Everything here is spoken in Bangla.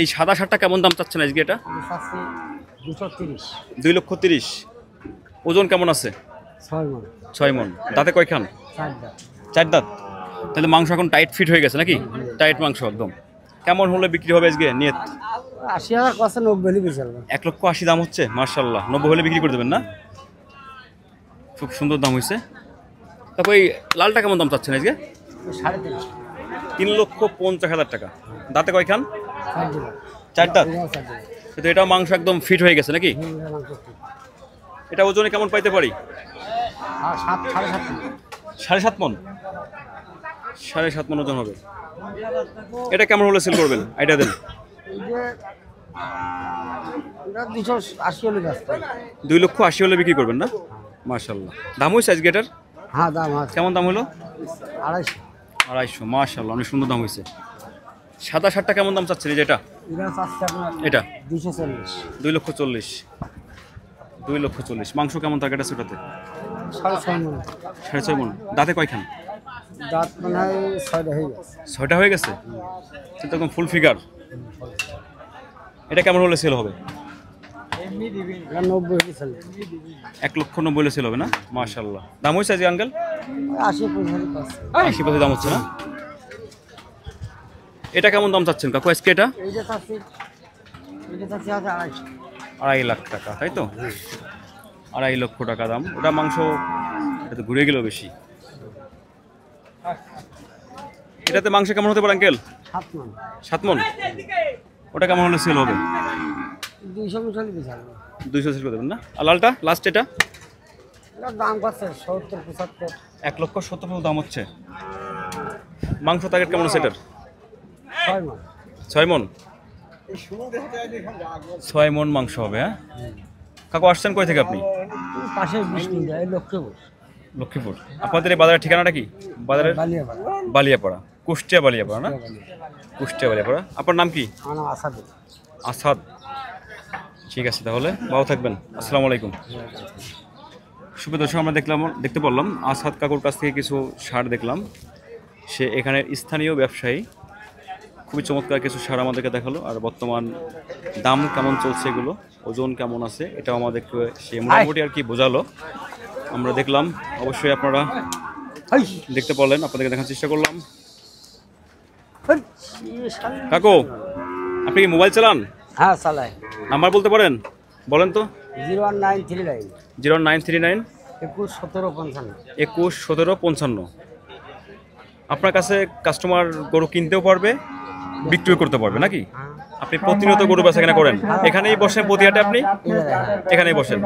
এই সাদা শার্টটা কেমন দাম চাচ্ছেন আজকে? এটা 2,30,000। ওজন কেমন আছে? 6 মণ। দাঁতে কয়খান? 4 দাঁত। তাহলে মাংস এখন টাইট ফিট হয়ে গেছে নাকি? টাইট মাংস একদম। কেমন হলে বিক্রি হবে আজকে? নিয়ত 80,000 কষ্ট 90 হলে বেচে 1,80,000 দাম হচ্ছে। মাশাআল্লাহ, 90 হলে বিক্রি করে দেবেন না? খুব সুন্দর দাম হয়েছে। তারপর এই লালটা কেমন দাম চাচ্ছেন আজকে? 3,50,000 টাকা। দাঁতে কয়খান? 4 দাঁত। কিন্তু এটা মাংস একদম ফিট হয়ে গেছে নাকি? এটা ওজনে কেমন পাইতে পারি? 7.5 মণ। 7.5 মণ ওজন হবে। এটা কেমন হলে সেল করবেন? আইডিয়া দেন। 2,80,000 হলে বিক্রি করবেন না? মাশাআল্লাহ। দাম হয়েছে আজকে এটার? হ্যাঁ, দাম আছে। কেমন দাম হলো? 250। মাশাআল্লাহ, অনেক সুন্দর দাম হয়েছে। সাদা শার্টটা কেমন দাম চাচ্ছেন? যেটা এটা 2,40,000। 2,40,000। মাংস কেমন টার্গেট আছে ওটাতে? 6.5 মণ। দাঁতে কয়খান? দাঁত মানে 6টা হয়ে গেছে। 6টা হয়ে গেছে। কিন্তু একদম ফুল ফিগার। এটা কেমন হলে সেল হবে? 90 হলে চলে। 1,90,000 হলে সেল হবে না? মাশাআল্লাহ। দাম হয়েছে আজকে আঙ্কেল? 80 দাম হচ্ছে না? এটা কেমন দাম চাচ্ছেন কাকু আজকে? এটা 2.5 লাখ টাকা, তাই তো? 2.5 লক্ষ টাকা দাম। ওটা মাংস এটা তো ঘুরে গেল বেশি। এটাতে মাংস কেমন হতে পারে আঙ্কেল? 7 মণ। ওটা কেমন হলে সেল হবে? 200 সেল করে দেবেন না? আর লালটা লাস্ট এটা? দাম কত? 70-75। 1,70,000 দাম হচ্ছে। মাংস টার্গেট কেমন আছে এটার? 6 মণ। 6 মণ মাংস হবে। হ্যাঁ কাকু, আসছেন কই থেকে আপনি? পাশে 20 মিনিট লক্ষ্মীপুর। আপনাদের এই বাজারের ঠিকানাটা কি? বাজারের বালিয়াপাড়া, কুষ্টিয়া বালিয়াপাড়া না? কুষ্টিয়া বালিয়াপাড়া। আপনার নাম কি? আসাদ। ঠিক আছে, তাহলে ভালো থাকবেন। আসসালামু আলাইকুম। শুভ দর্শক, আমরা দেখতে পারলাম আসাদ কাকুর কাছ থেকে কিছু সার দেখলাম। সে এখানের স্থানীয় ব্যবসায়ী। খুবই চমৎকার কিছু সার আমাদেরকে দেখালো। আর বর্তমান দাম কেমন চলছে, এগুলো ওজন কেমন আছে, এটাও আমাদেরকে সে মোটামুটি আর কি বোঝালো। আমরা দেখলাম, অবশ্যই আপনারা দেখতে পারলেন, আপনাদেরকে দেখার চেষ্টা করলাম। কাকু, আপনি কি মোবাইল চালান? হ্যাঁ, চালাই। নাম্বার বলতে পারেন? বলেন তো। 01939 01939 211755। 211755। আপনার কাছে কাস্টমার গরু কিনতেও পারবে, বিক্রিও করতে পারবে নাকি? আপনি প্রতিনিয়ত গরু বেচাকেনা করেন? এখানেই বসেন প্রতি হাটে? আপনি এখানেই বসেন?